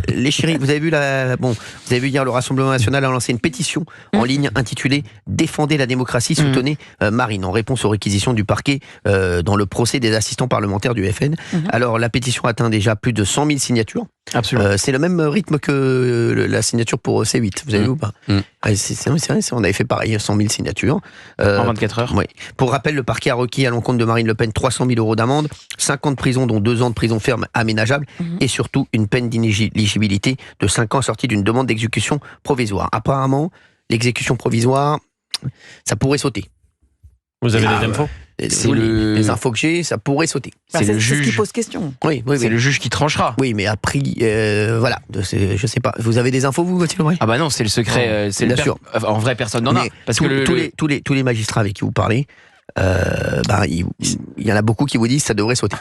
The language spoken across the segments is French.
les chéris, vous avez vu hier le Rassemblement national a lancé une pétition en ligne intitulée Défendez la démocratie, soutenez Marine, en réponse aux réquisitions du parquet dans le procès des assistants parlementaires du FN. Alors la pétition atteint déjà plus de 100 000 signatures. Absolument. C'est le même rythme que la signature pour C8, vous avez vu ou pas? C'est vrai, on avait fait pareil, 100 000 signatures. En 24 heures. Oui. Pour rappel, le parquet a requis à l'encontre de Marine Le Pen 300 000 € d'amende, 5 ans de prison, dont 2 ans de prison ferme aménageable, et surtout une peine d'inéligibilité de 5 ans assortie d'une demande d'exécution provisoire. Apparemment, l'exécution provisoire, ça pourrait sauter. Vous avez des infos? Les infos que j'ai, ça pourrait sauter. C'est le juge qui pose question. Oui. C'est le juge qui tranchera. Oui, mais après, voilà, je sais pas. Vous avez des infos, vous, Gauthier Lebray? Ah bah non, c'est le secret. bien sûr. En vrai, personne n'en a. Parce que tous les magistrats avec qui vous parlez, il y en a beaucoup qui vous disent que ça devrait sauter.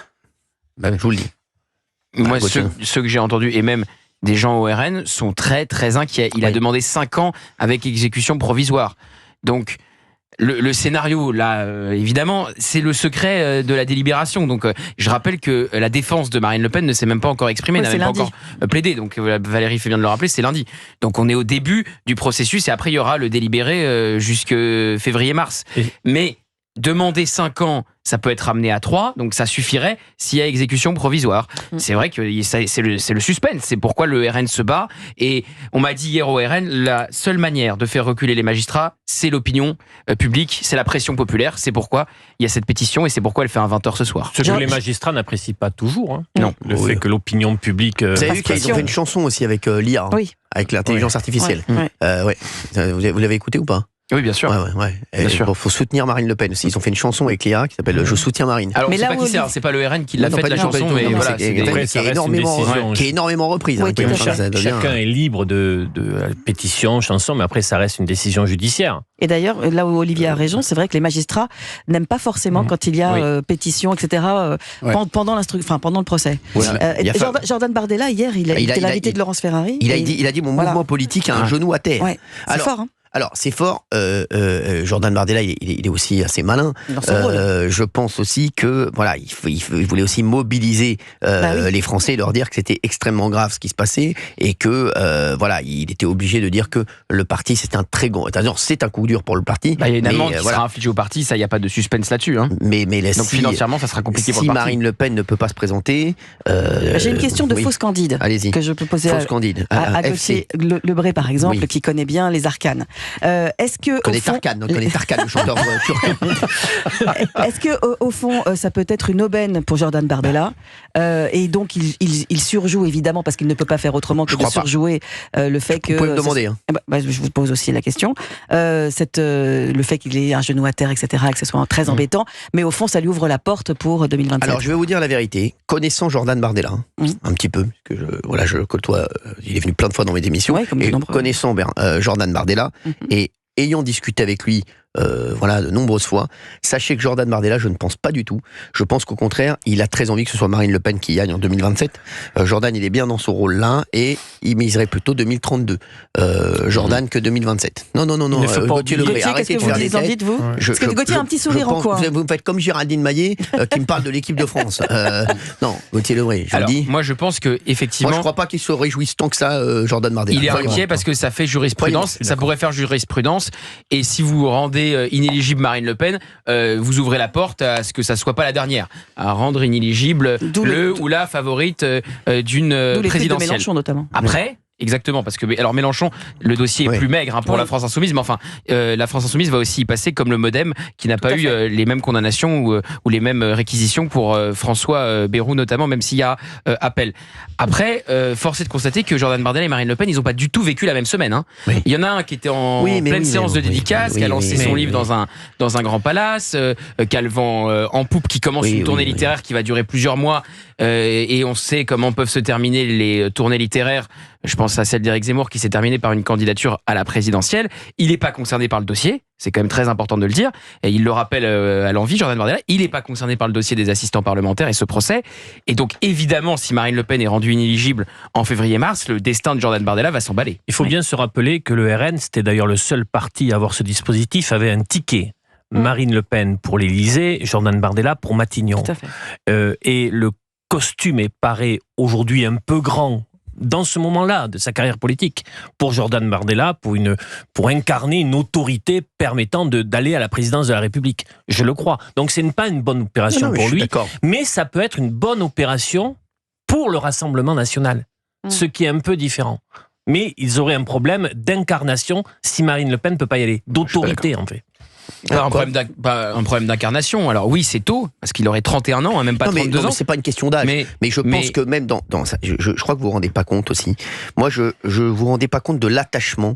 Je vous le dis. Moi, ceux que j'ai entendus, et même des gens au RN, sont très très inquiets. Il a demandé 5 ans avec exécution provisoire. Donc, le scénario, là, évidemment, c'est le secret de la délibération. Donc, je rappelle que la défense de Marine Le Pen ne s'est même pas encore exprimée, n'a même pas encore plaidé. Donc, Valérie fait bien de le rappeler, c'est lundi. Donc, on est au début du processus et après, il y aura le délibéré jusque février-mars. Mais demander 5 ans, ça peut être ramené à 3, donc ça suffirait s'il y a exécution provisoire. C'est vrai que c'est le suspense, c'est pourquoi le RN se bat. Et on m'a dit hier au RN, la seule manière de faire reculer les magistrats, c'est l'opinion publique, c'est la pression populaire. C'est pourquoi il y a cette pétition et c'est pourquoi elle fait un 20h ce soir. Ce que les magistrats n'apprécient pas toujours. Hein. Non. Le fait que l'opinion publique... Vous avez vu qu'ils ont fait une chanson aussi avec l'IA, avec l'intelligence artificielle. Vous l'avez écouté ou pas? Oui, bien sûr. Il faut soutenir Marine Le Pen aussi. Ils ont fait une chanson avec Léa qui s'appelle Je soutiens Marine. Alors, mais là, c'est pas le RN qui l'a faite, la chanson, mais voilà. Qui est énormément reprise. Chacun est libre de pétition, chanson, mais après, ça reste une décision judiciaire. Et d'ailleurs, là où Olivier a raison, c'est vrai que les magistrats n'aiment pas forcément quand il y a pétition, etc., pendant le procès. Jordan Bardella, hier, il était l'invité de Laurence Ferrari. Il a dit mon mouvement politique a un genou à terre. C'est fort, hein. Alors, c'est fort. Jordan Bardella, il est aussi assez malin. Je pense aussi que, voilà, il voulait aussi mobiliser les Français et leur dire que c'était extrêmement grave ce qui se passait et que, voilà, il était obligé de dire que le parti, c'est un très gros. C'est un coup dur pour le parti. Il y a une amende qui sera infligée au parti, ça, il n'y a pas de suspense là-dessus. Hein. Donc financièrement, ça sera compliqué pour le parti. Si Marine Le Pen ne peut pas se présenter. J'ai une question de fausse candide. Allez-y. Que je peux poser à Gauthier Lebray, par exemple, qui connaît bien les arcanes. Est-ce que connaît Tarkan, le chanteur turc. Est-ce que au fond, ça peut être une aubaine pour Jordan Bardella et donc il surjoue évidemment parce qu'il ne peut pas faire autrement que de surjouer le fait que. Vous pouvez me demander. Je vous pose aussi la question. Le fait qu'il ait un genou à terre, etc., que ce soit très embêtant, mais au fond, ça lui ouvre la porte pour 2027. Alors, je vais vous dire la vérité. Connaissant Jordan Bardella, un petit peu, parce que je le côtoie, il est venu plein de fois dans mes émissions, et connaissant Jordan Bardella, et ayant discuté avec lui de nombreuses fois, sachez que Jordan Bardella, je ne pense pas du tout. Je pense qu'au contraire, il a très envie que ce soit Marine Le Pen qui gagne en 2027. Jordan, il est bien dans son rôle-là et il miserait plutôt 2032 Jordan que 2027. Non. Gauthier Lebray, arrêtez de faire des têtes. Parce que Gauthier a un petit sourire en coin. Vous me faites comme Géraldine Maillet qui me parle de l'équipe de France. Non, Gauthier Lebray, je le dis. Moi, je pense que effectivement. Moi, je crois pas qu'il se réjouisse tant que ça, Jordan Bardella. Il est inquiet parce que ça fait jurisprudence. Ça pourrait faire jurisprudence. Et si vous rendez inéligible Marine Le Pen, vous ouvrez la porte à ce que ça soit pas la dernière, à rendre inéligible ou la favorite d'une présidentielle. Mélenchon notamment. Après. Exactement, parce que alors Mélenchon, le dossier est plus maigre pour la France Insoumise, mais enfin, la France Insoumise va aussi y passer comme le MoDem, qui n'a pas eu les mêmes condamnations ou les mêmes réquisitions pour François Bayrou notamment, même s'il y a appel. Après, force est de constater que Jordan Bardella et Marine Le Pen, ils n'ont pas du tout vécu la même semaine. Hein. Il y en a un qui était en pleine séance de dédicace, qui a lancé son livre dans un grand palace, qui a le vent en poupe, qui commence une tournée littéraire qui va durer plusieurs mois, et on sait comment peuvent se terminer les tournées littéraires. Je pense à celle d'Éric Zemmour qui s'est terminée par une candidature à la présidentielle. Il n'est pas concerné par le dossier, c'est quand même très important de le dire, et il le rappelle à l'envi, Jordan Bardella, il n'est pas concerné par le dossier des assistants parlementaires et ce procès. Et donc évidemment, si Marine Le Pen est rendue inéligible en février-mars, le destin de Jordan Bardella va s'emballer. Il faut bien se rappeler que le RN, c'était d'ailleurs le seul parti à avoir ce dispositif, avait un ticket. Marine Le Pen pour l'Élysée, Jordan Bardella pour Matignon. Tout à fait. Et le costume paraît aujourd'hui un peu grand dans ce moment-là de sa carrière politique. Pour Jordan Bardella, pour incarner une autorité permettant d'aller à la présidence de la République. Je le crois. Donc ce n'est pas une bonne opération pour lui, mais ça peut être une bonne opération pour le Rassemblement national, ce qui est un peu différent. Mais ils auraient un problème d'incarnation si Marine Le Pen ne peut pas y aller, d'autorité en fait. Alors, un problème d'incarnation. Alors oui, c'est tôt, parce qu'il aurait 31 ans, même pas 32 ans. Mais c'est pas une question d'âge. Mais je pense que même dans ça, je crois que vous vous rendez pas compte aussi. Moi, je vous rendez pas compte de l'attachement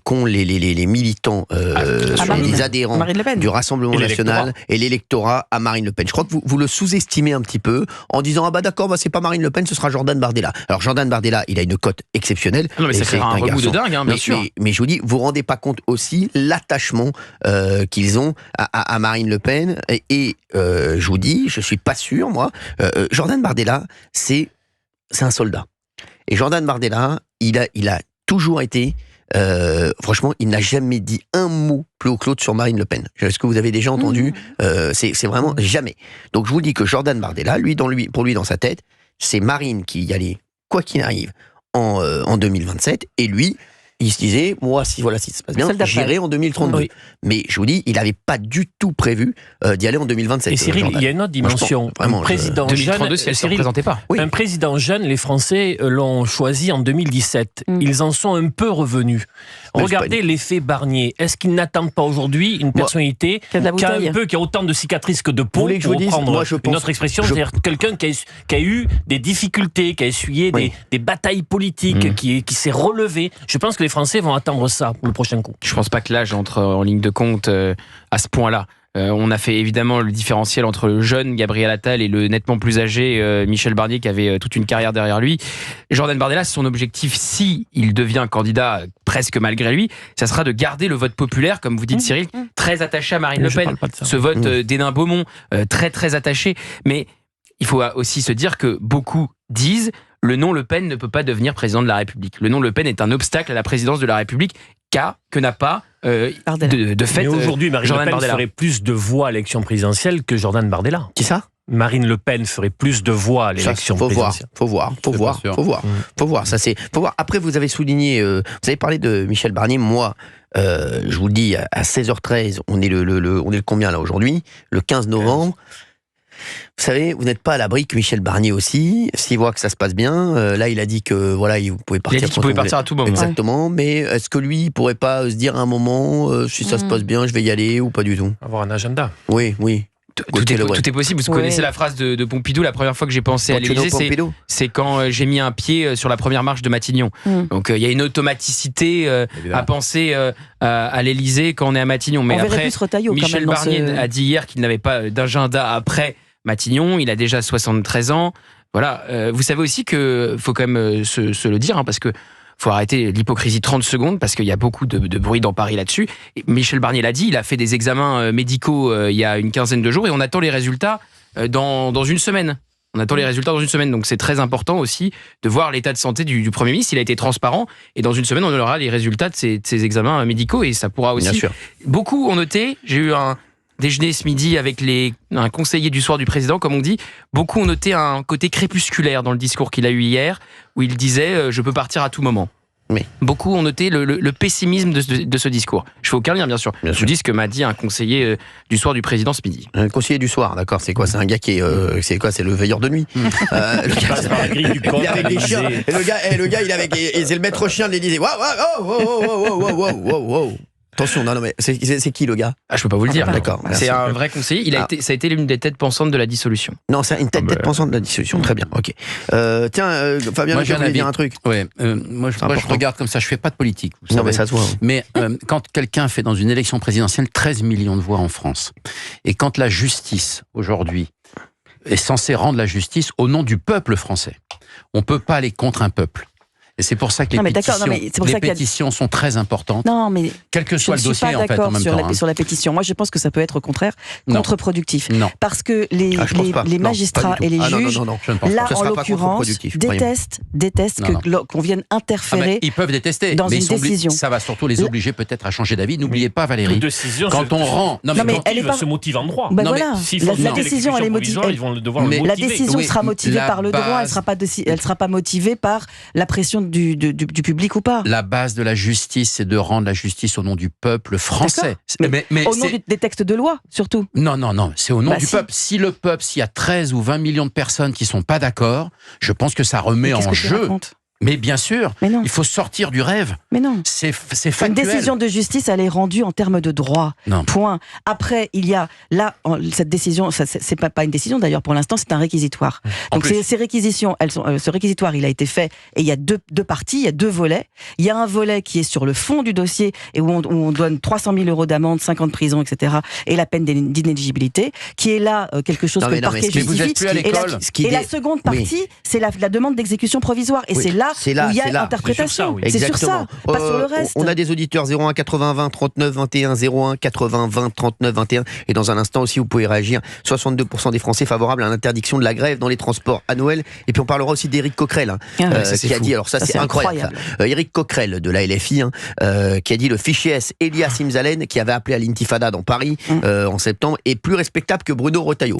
qu'ont les militants, les adhérents du Rassemblement national et l'électorat à Marine Le Pen. Je crois que vous le sous-estimez un petit peu en disant d'accord, c'est pas Marine Le Pen, ce sera Jordan Bardella. Alors Jordan Bardella, il a une cote exceptionnelle. Non, mais ça fait un remous de dingue, bien sûr. Mais je vous dis, vous vous rendez pas compte aussi l'attachement qu'ils ont à Marine Le Pen et je vous dis, je suis pas sûr moi, Jordan Bardella c'est un soldat et Jordan Bardella il a toujours été franchement il n'a jamais dit un mot plus haut que l'autre sur Marine Le Pen. Est-ce que vous avez déjà entendu c'est vraiment jamais. Donc je vous dis que Jordan Bardella pour lui dans sa tête c'est Marine qui y allait quoi qu'il arrive en 2027 et lui il se disait, moi, si ça se passe bien, j'irai en 2032. Oui. Mais je vous dis, il n'avait pas du tout prévu d'y aller en 2027. Et Cyril, il y a une autre dimension. Un président jeune, 2032, si elle ne se représentait pas. Oui. Un président jeune, les Français l'ont choisi en 2017. Ils en sont un peu revenus. Regardez l'effet Barnier. Est-ce qu'ils n'attendent pas aujourd'hui une personnalité qui a autant de cicatrices que de peau, pour reprendre une autre expression, c'est-à-dire quelqu'un qui a eu des difficultés, qui a essuyé des batailles politiques, qui s'est relevé. Je pense que les Français vont attendre ça pour le prochain coup. Je ne pense pas que l'âge entre en ligne de compte à ce point-là. On a fait évidemment le différentiel entre le jeune Gabriel Attal et le nettement plus âgé Michel Barnier qui avait toute une carrière derrière lui. Jordan Bardella, son objectif, si il devient candidat presque malgré lui, ça sera de garder le vote populaire, comme vous dites Cyril, très attaché à Marine Le Pen. Ce vote d'Hénin Beaumont, très très attaché. Mais il faut aussi se dire que beaucoup disent le nom Le Pen ne peut pas devenir président de la République. Le nom Le Pen est un obstacle à la présidence de la République que n'a pas de fait. Mais aujourd'hui, Marine Le Pen ferait plus de voix à l'élection présidentielle que Jordan Bardella. Qui ça ? Marine Le Pen ferait plus de voix à l'élection présidentielle. Faut voir. Ça c'est. Faut voir. Après, vous avez souligné, vous avez parlé de Michel Barnier. Moi, je vous le dis, à 16h13, on est le combien là aujourd'hui ? Le 15 novembre. Vous savez, vous n'êtes pas à l'abri que Michel Barnier aussi, s'il voit que ça se passe bien, là il a dit que voilà, vous pouvez partir. Il a dit qu'il pouvait partir à tout moment. Exactement, mais est-ce que lui, il pourrait pas se dire à un moment, si ça se passe bien, je vais y aller ou pas du tout ? Avoir un agenda. Oui. Tout est possible. Vous connaissez la phrase de Pompidou, la première fois que j'ai pensé à l'Élysée, c'est quand j'ai mis un pied sur la première marche de Matignon. Donc il y a une automaticité à penser à l'Élysée quand on est à Matignon. Mais après, Michel Barnier a dit hier qu'il n'avait pas d'agenda après Matignon, il a déjà 73 ans. Voilà, vous savez aussi que faut quand même se le dire, parce que faut arrêter l'hypocrisie 30 secondes, parce qu'il y a beaucoup de bruit dans Paris là-dessus. Et Michel Barnier l'a dit, il a fait des examens médicaux il y a une quinzaine de jours et on attend les résultats dans une semaine. Donc c'est très important aussi de voir l'état de santé du Premier ministre. Il a été transparent et dans une semaine on aura les résultats de ces examens médicaux et ça pourra aussi... Bien sûr. Beaucoup ont noté, j'ai eu un déjeuner ce midi avec un conseiller du soir du président, comme on dit. Beaucoup ont noté un côté crépusculaire dans le discours qu'il a eu hier, où il disait « je peux partir à tout moment ». Oui. Beaucoup ont noté le pessimisme de ce discours. Je fais aucun lien, bien sûr. Je vous dis ce que m'a dit un conseiller du soir du président ce midi. Un conseiller du soir, d'accord. C'est quoi ? C'est un gars qui est... c'est quoi ? C'est le veilleur de nuit. Le gars, il est avec des chiens. Et le gars, il est avec... Et c'est le maître chien de l'Élysée. Wow. Attention, non, mais c'est qui le gars ? Je peux pas vous le dire. D'accord. C'est un vrai conseiller. Ça a été l'une des têtes pensantes de la dissolution. Non, c'est une tête pensante de la dissolution. Très bien. Ok. Tiens, Fabien, je voulais dire un truc. Ouais. Moi, je regarde comme ça. Je fais pas de politique. Non, mais ça se voit. Mais quand quelqu'un fait dans une élection présidentielle 13 millions de voix en France, et quand la justice aujourd'hui est censée rendre la justice au nom du peuple français, on peut pas aller contre un peuple. Et c'est pour ça que les pétitions sont très importantes. Non, mais quel que soit le dossier, en fait, en même temps. Sur la pétition. Moi, je pense que ça peut être au contraire contre-productif. Non. Parce que les magistrats et les juges, là, en l'occurrence, détestent qu'on vienne interférer. Ils peuvent détester, dans une décision. Ça va surtout les obliger peut-être à changer d'avis. N'oubliez pas, Valérie, quand on rend... Elle se motive en droit. La décision, elle est motivée. La décision sera motivée par le droit, elle sera pas motivée par la pression du public ou pas. La base de la justice, c'est de rendre la justice au nom du peuple français. Mais au nom des textes de loi, surtout. Non, c'est au nom du peuple. Si le peuple, s'il y a 13 ou 20 millions de personnes qui sont pas d'accord, je pense que ça remet en jeu. Mais bien sûr, il faut sortir du rêve. Mais non. C'est factuel. Une décision de justice, elle est rendue en termes de droit. Non. Point. Après, il y a là cette décision, c'est pas une décision d'ailleurs pour l'instant, c'est un réquisitoire. Donc ces réquisitions, ce réquisitoire, il a été fait et il y a deux parties, il y a deux volets. Il y a un volet qui est sur le fond du dossier et où on donne 300 000 € d'amende, 5 ans de prison, etc. et la peine d'inéligibilité, qui est là quelque chose que le parquet justifie. Et la seconde partie, c'est la demande d'exécution provisoire. Et c'est là où il y a interprétation. C'est sur ça, pas sur le reste. On a des auditeurs 01 80 20 39 21 01 80 20 39 21 et dans un instant aussi vous pouvez réagir. 62% des Français favorables à l'interdiction de la grève dans les transports à Noël. Et puis on parlera aussi d'Éric Coquerel qui a dit, alors ça c'est incroyable. Éric Coquerel de la LFI qui a dit le fichier S Elias Imzalen qui avait appelé à l'intifada dans Paris en septembre est plus respectable que Bruno Retailleau.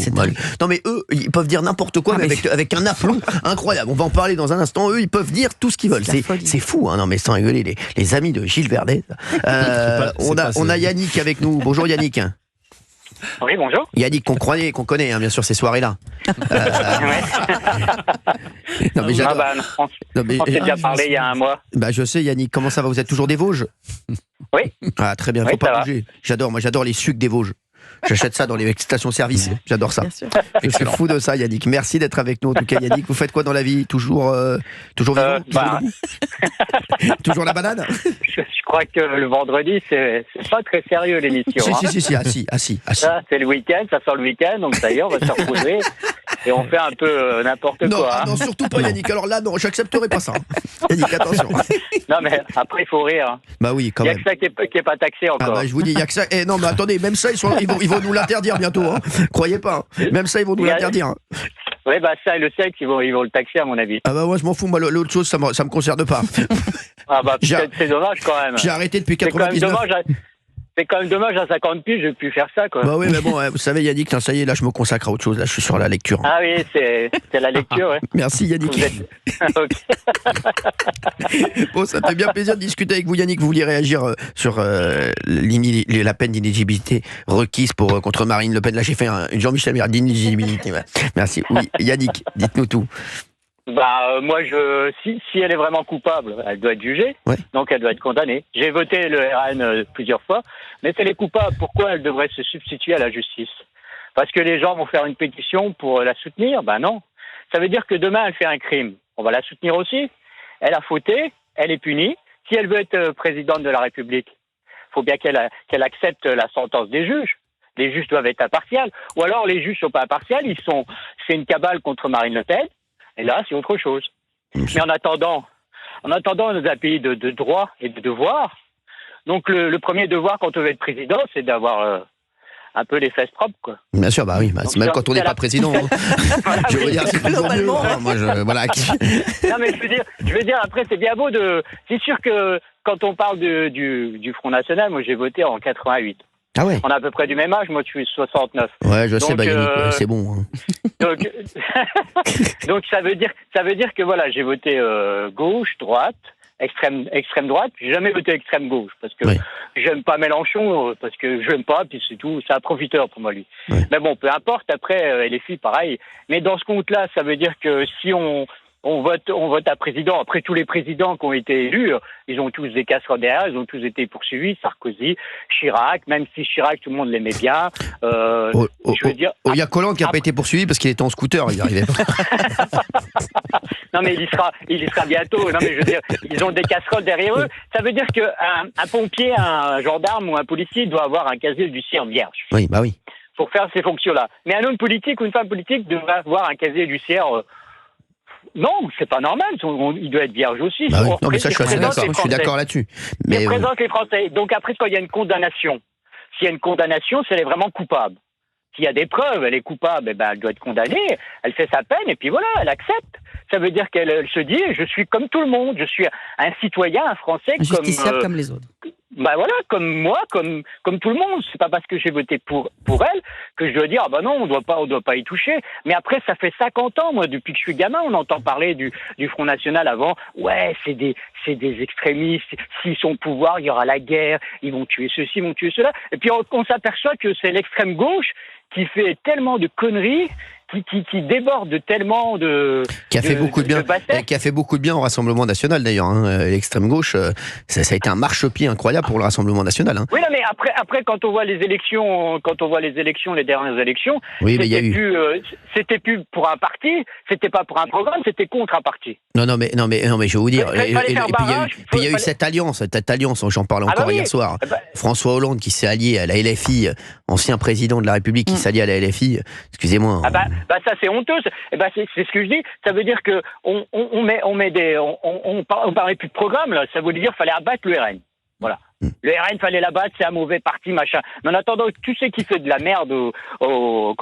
Non mais eux ils peuvent dire n'importe quoi mais avec un aplomb incroyable. On va en parler dans un instant. Eux ils peuvent dire tout ce qu'ils veulent. C'est fou, non mais sans rigoler, les amis de Gilles Verdet. On a Yannick avec nous. Bonjour Yannick. Oui, bonjour. Yannick qu'on connaît, bien sûr, ces soirées-là. Non, mais on s'est déjà parlé il y a un mois. Je sais Yannick, comment ça va? Vous êtes toujours des Vosges? Oui. Ah très bien, faut pas bouger. J'adore les sucs des Vosges. J'achète ça dans les stations-service. J'adore ça. Je suis fou de ça, Yannick. Merci d'être avec nous. En tout cas, Yannick, vous faites quoi dans la vie? Toujours vivant? Toujours la banane? Je crois que le vendredi, c'est pas très sérieux l'émission. Si. Ça, c'est le week-end, ça sort le week-end, donc ça y est, on va se reposer. Et on fait un peu n'importe quoi. Non, surtout pas Yannick. Alors là, non, j'accepterai pas ça. Yannick, attention. Non, mais après, il faut rire. Bah oui, quand même. Il y a que ça qui est pas taxé encore. Je vous dis, il y a que ça. Non, mais attendez, même ça, ils vont nous l'interdire bientôt. Croyez pas. Même ça, ils vont nous l'interdire. Oui, ça, le sexe, ils vont le taxer, à mon avis. Moi, je m'en fous. Moi, l'autre chose, ça me concerne pas. Peut-être c'est dommage quand même. J'ai arrêté depuis 99. C'est quand même dommage, à 50 piges, je vais plus faire ça, quoi. Oui, mais bon, vous savez, Yannick, ça y est, là, je me consacre à autre chose. Là, je suis sur la lecture. Ah oui, c'est la lecture, ouais. Merci, Yannick. Bon, ça fait bien plaisir de discuter avec vous, Yannick. Vous vouliez réagir sur la peine d'inéligibilité requise contre Marine Le Pen. Là, j'ai fait une Jean-Michel Méard d'inéligibilité. Ouais. Merci. Oui, Yannick, dites-nous tout. Moi, si elle est vraiment coupable, elle doit être jugée, donc elle doit être condamnée. J'ai voté le RN plusieurs fois, mais si elle est coupable, pourquoi elle devrait se substituer à la justice? Parce que les gens vont faire une pétition pour la soutenir? Non. Ça veut dire que demain, elle fait un crime. On va la soutenir aussi. Elle a fauté, elle est punie. Si elle veut être présidente de la République, il faut bien qu'elle accepte la sentence des juges. Les juges doivent être impartials. Ou alors, les juges ne sont pas impartials, c'est une cabale contre Marine Le Pen. Et là, c'est autre chose. Mais en attendant, on est un pays de droit et de devoir. Donc, le premier devoir quand on veut être président, c'est d'avoir un peu les fesses propres, quoi. Bien sûr, oui. C'est même quand on n'est pas président. Voilà, je veux dire, c'est globalement. Voilà. Non, mais je veux dire, après, c'est bien beau C'est sûr que quand on parle du Front National, moi, j'ai voté en 88. Ah ouais. On a à peu près du même âge, moi je suis 69. Ouais, je sais, Yannick, c'est bon. Donc ça veut dire que voilà, j'ai voté gauche, droite, extrême droite. J'ai jamais voté extrême gauche parce que j'aime pas Mélenchon, parce que je l'aime pas, puis c'est tout. C'est un profiteur pour moi lui. Ouais. Mais bon, peu importe. Après, les filles, pareil. Mais dans ce compte-là, ça veut dire que si on vote à président. Après, tous les présidents qui ont été élus, ils ont tous des casseroles derrière, ils ont tous été poursuivis. Sarkozy, Chirac, même si Chirac, tout le monde l'aimait bien. Je veux dire. Il y a Hollande qui n'a pas été poursuivi parce qu'il était en scooter, il arrivait pas. Non, mais il y sera bientôt. Non, mais je veux dire, ils ont des casseroles derrière eux. Ça veut dire qu'un pompier, un gendarme ou un policier doit avoir un casier judiciaire vierge. Oui, bah oui. Pour faire ces fonctions-là. Mais un homme politique ou une femme politique devrait avoir un casier judiciaire non, c'est pas normal. Il doit être vierge aussi. Bah oui. Non, mais ça, je suis d'accord là-dessus. Mais il représente les Français. Donc après, quand il y a une condamnation, s'il y a une condamnation, c'est elle est vraiment coupable. S'il y a des preuves, elle est coupable, elle doit être condamnée, elle fait sa peine, et puis voilà, elle accepte. Ça veut dire qu'elle se dit, je suis comme tout le monde, je suis un citoyen, un Français, justiciable comme les autres. Bah voilà, comme moi, comme tout le monde. C'est pas parce que j'ai voté pour elle que je dois dire, ah bah non, on doit pas y toucher. Mais après, ça fait 50 ans, moi, depuis que je suis gamin, on entend parler du Front National avant. Ouais, c'est des extrémistes. S'ils sont au pouvoir, il y aura la guerre. Ils vont tuer ceci, ils vont tuer cela. Et puis on s'aperçoit que c'est l'extrême gauche qui fait tellement de conneries, qui déborde tellement de... Qui a fait beaucoup de bien. Qui a fait beaucoup de bien au Rassemblement National, d'ailleurs. L'extrême gauche, ça a été un marchepied incroyable pour le Rassemblement National. Oui, non, mais après, quand on voit les élections, les dernières élections, oui, c'était plus pour un parti, c'était pas pour un programme, c'était contre un parti. Non, mais je vais vous dire. Et puis il y a eu cette alliance, j'en parlais encore hier soir. François Hollande qui s'est allié à la LFI, ancien président de la République qui s'allie à la LFI. Excusez-moi. Ça c'est honteux. C'est ce que je dis. Ça veut dire que on parlait plus de programme là. Ça voulait dire qu'il fallait abattre le RN. Voilà. Le RN, fallait l'abattre, c'est un mauvais parti, machin. Mais en attendant, tu sais qui fait de la merde au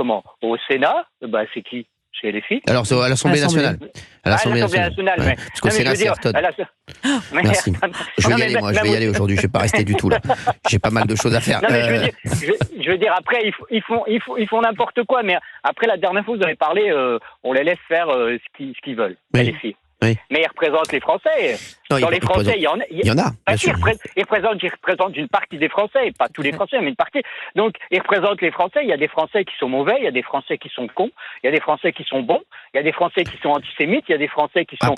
Sénat, c'est qui? C'est les filles. Alors, c'est à l'Assemblée nationale. À l'Assemblée nationale. Ouais. Parce qu'au Sénat, c'est Ayrton. Merci. Je vais y aller, moi. Je vais y aller aujourd'hui. Je vais pas rester du tout, là. J'ai pas mal de choses à faire. Non, mais je veux dire, après, ils font n'importe quoi. Mais après, la dernière fois, vous avez parlé, on les laisse faire ce qu'ils veulent, les filles. Oui. Mais ils représentent les Français. Non, dans les Français, il y en a. Il y en a. Ils représentent une partie des Français, pas tous les Français, mais une partie. Donc, ils représentent les Français. Il y a des Français qui sont mauvais, il y a des Français qui sont cons, il y a des Français qui sont bons, il y a des Français qui sont antisémites, il y a des Français qui sont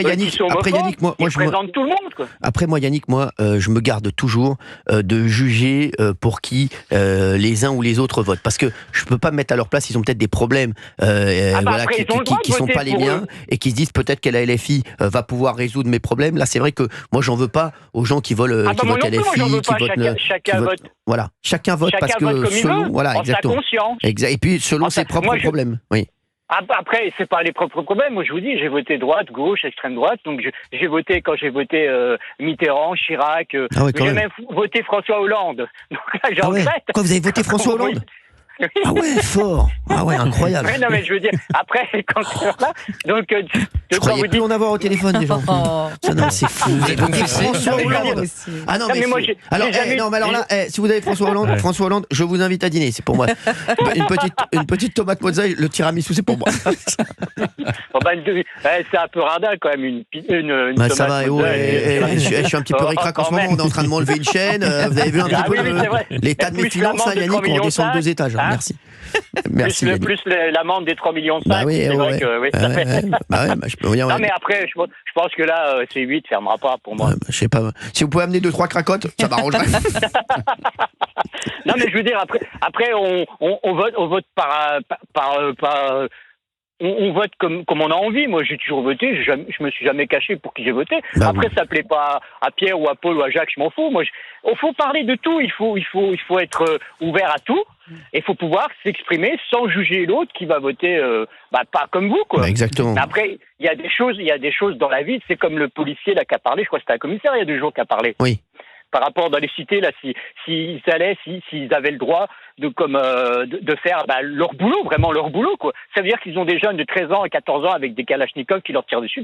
Yannick, moi, ils représentent tout le monde, quoi. Après, moi, Yannick, je me garde toujours de juger pour qui les uns ou les autres votent, parce que je peux pas me mettre à leur place. Ils ont peut-être des problèmes, qui sont pas les miens, et qui se disent peut-être que la LFI va pouvoir résoudre mes problèmes. Là, c'est vrai que moi, j'en veux pas aux gens qui votent LFI, chacun vote. Voilà, chacun vote parce que selon, voilà, exactement. Et puis selon ses propres problèmes. Oui. Après, c'est pas les propres problèmes. Moi, je vous dis, j'ai voté droite, gauche, extrême droite. Donc, j'ai voté quand j'ai voté Mitterrand, Chirac. J'ai même voté François Hollande. Donc là, j'en regrette. Quoi, vous avez voté François Hollande? Ah ouais, fort. Ah ouais, incroyable. Oui, non, mais je veux dire, après, quand c'est là, donc, je croyais plus en avoir au téléphone, des gens. Non, c'est fou. Vous avez voté François Hollande. Ah non, mais moi, alors là, si vous avez François Hollande, je vous invite à dîner, c'est pour moi. Une petite tomate mozzaï, le tiramisu, c'est pour moi. C'est un peu radin, quand même, une tomate. Ça va, je suis un petit peu ric-rac en ce moment, on est en train de m'enlever une chaîne. Vous avez vu un petit peu l'état de mes finances, Yannick, on redescend 2 étages. Merci. Plus l'amende des 3,5 millions. Bah oui, c'est vrai que ça fait. Je peux dire. Non, mais après, je pense que là, C8 ne fermera pas pour moi. Je sais pas. Si vous pouvez amener 2-3 cracottes, ça m'arrangerait. Non, mais je veux dire, après on vote on vote comme on a envie. Moi, j'ai toujours voté. Je me suis jamais caché pour qui j'ai voté. Après, ça plaît pas à Pierre ou à Paul ou à Jacques, je m'en fous. Moi, il faut parler de tout. Il faut être ouvert à tout. Et il faut pouvoir s'exprimer sans juger l'autre qui va voter pas comme vous, quoi. Exactement. Mais après, il y a des choses dans la vie. C'est comme le policier là qui a parlé. Je crois que c'était un commissaire il y a 2 jours qui a parlé. Oui. Par rapport dans les cités, là, s'ils avaient le droit de faire leur boulot, vraiment leur boulot, quoi. Ça veut dire qu'ils ont des jeunes de 13 ans et 14 ans avec des kalachnikovs qui leur tirent dessus.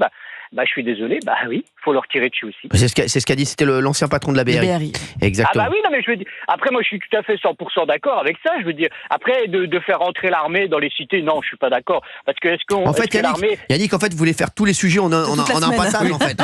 Je suis désolé, oui, faut leur tirer dessus aussi. C'est ce qu'a dit, c'était l'ancien patron de la BRI. Exactement. Oui, non, mais je veux dire, après, moi, je suis tout à fait 100% d'accord avec ça. Je veux dire, après, de faire rentrer l'armée dans les cités, non, je suis pas d'accord. Parce que Yannick, en fait, vous voulez faire tous les sujets en un passage, en fait.